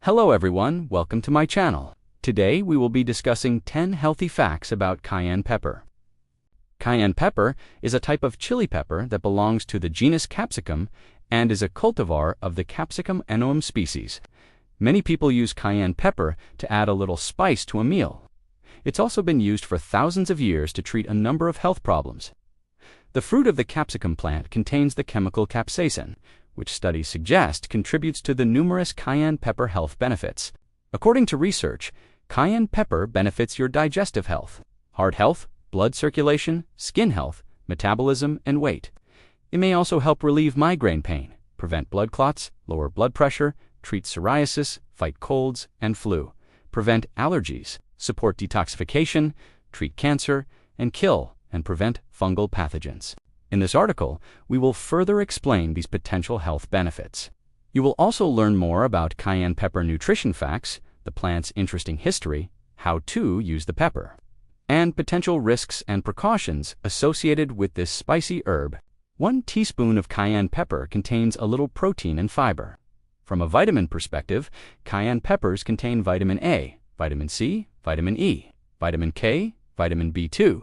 Hello everyone, welcome to my channel. Today we will be discussing 10 healthy facts about cayenne pepper. Cayenne pepper is a type of chili pepper that belongs to the genus Capsicum and is a cultivar of the Capsicum annuum species. Many people use cayenne pepper to add a little spice to a meal. It's also been used for thousands of years to treat a number of health problems. The fruit of the capsicum plant contains the chemical capsaicin, which studies suggest contributes to the numerous cayenne pepper health benefits. According to research, cayenne pepper benefits your digestive health, heart health, blood circulation, skin health, metabolism, and weight. It may also help relieve migraine pain, prevent blood clots, lower blood pressure, treat psoriasis, fight colds and flu, prevent allergies, support detoxification, treat cancer, and kill and prevent fungal pathogens. In this article, we will further explain these potential health benefits. You will also learn more about cayenne pepper nutrition facts, the plant's interesting history, how to use the pepper, and potential risks and precautions associated with this spicy herb. 1 teaspoon of cayenne pepper contains a little protein and fiber. From a vitamin perspective, cayenne peppers contain vitamin A, vitamin C, vitamin E, vitamin K, vitamin B2,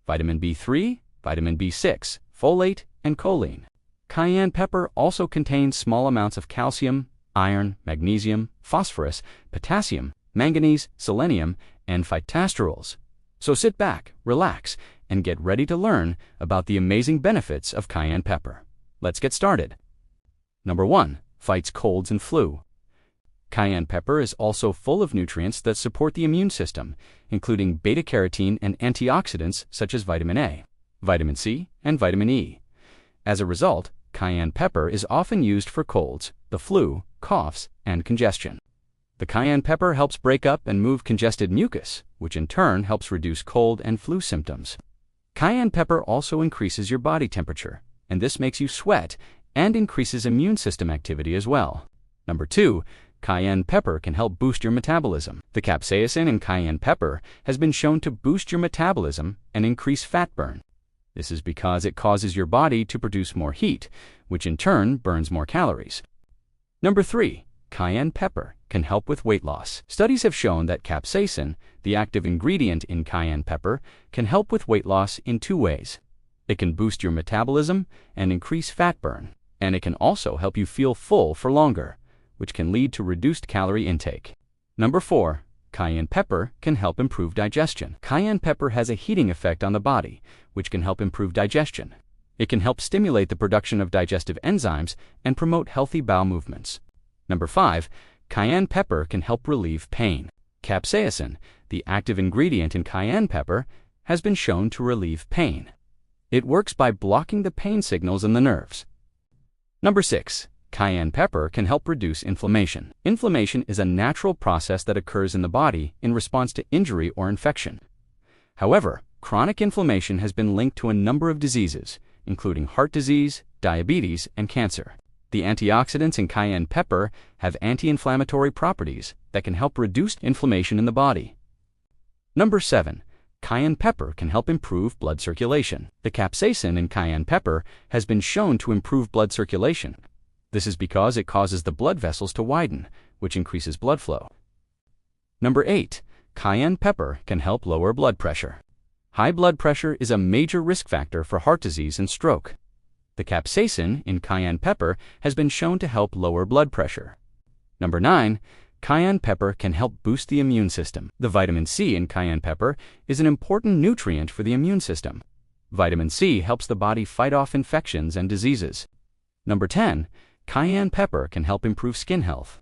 vitamin B3, vitamin B6, folate, and choline. Cayenne pepper also contains small amounts of calcium, iron, magnesium, phosphorus, potassium, manganese, selenium, and phytosterols. So sit back, relax, and get ready to learn about the amazing benefits of cayenne pepper. Let's get started. Number 1. Fights colds and flu. Cayenne pepper is also full of nutrients that support the immune system, including beta-carotene and antioxidants such as vitamin A, vitamin C, and vitamin E. As a result, cayenne pepper is often used for colds, the flu, coughs, and congestion. The cayenne pepper helps break up and move congested mucus, which in turn helps reduce cold and flu symptoms. Cayenne pepper also increases your body temperature, and this makes you sweat and increases immune system activity as well. Number 2. Cayenne pepper can help boost your metabolism. The capsaicin in cayenne pepper has been shown to boost your metabolism and increase fat burn. This is because it causes your body to produce more heat, which in turn burns more calories. Number 3. Cayenne pepper can help with weight loss. Studies have shown that capsaicin, the active ingredient in cayenne pepper, can help with weight loss in 2 ways. It can boost your metabolism and increase fat burn, and it can also help you feel full for longer, which can lead to reduced calorie intake. Number 4. Cayenne pepper can help improve digestion. Cayenne pepper has a heating effect on the body, which can help improve digestion. It can help stimulate the production of digestive enzymes and promote healthy bowel movements. Number 5. Cayenne pepper can help relieve pain. Capsaicin, the active ingredient in cayenne pepper, has been shown to relieve pain. It works by blocking the pain signals in the nerves. Number 6. Cayenne pepper can help reduce inflammation. Inflammation is a natural process that occurs in the body in response to injury or infection. However, chronic inflammation has been linked to a number of diseases, including heart disease, diabetes, and cancer. The antioxidants in cayenne pepper have anti-inflammatory properties that can help reduce inflammation in the body. Number 7. Cayenne pepper can help improve blood circulation. The capsaicin in cayenne pepper has been shown to improve blood circulation. This is because it causes the blood vessels to widen, which increases blood flow. Number 8. Cayenne pepper can help lower blood pressure. High blood pressure is a major risk factor for heart disease and stroke. The capsaicin in cayenne pepper has been shown to help lower blood pressure. Number 9. Cayenne pepper can help boost the immune system. The vitamin C in cayenne pepper is an important nutrient for the immune system. Vitamin C helps the body fight off infections and diseases. Number 10. Cayenne pepper can help improve skin health.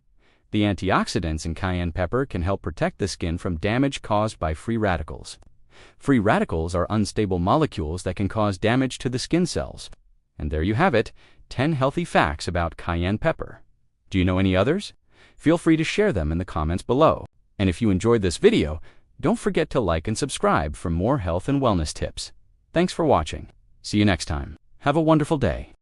The antioxidants in cayenne pepper can help protect the skin from damage caused by free radicals. Free radicals are unstable molecules that can cause damage to the skin cells. And there you have it, 10 healthy facts about cayenne pepper. Do you know any others? Feel free to share them in the comments below. And if you enjoyed this video, don't forget to like and subscribe for more health and wellness tips. Thanks for watching. See you next time. Have a wonderful day.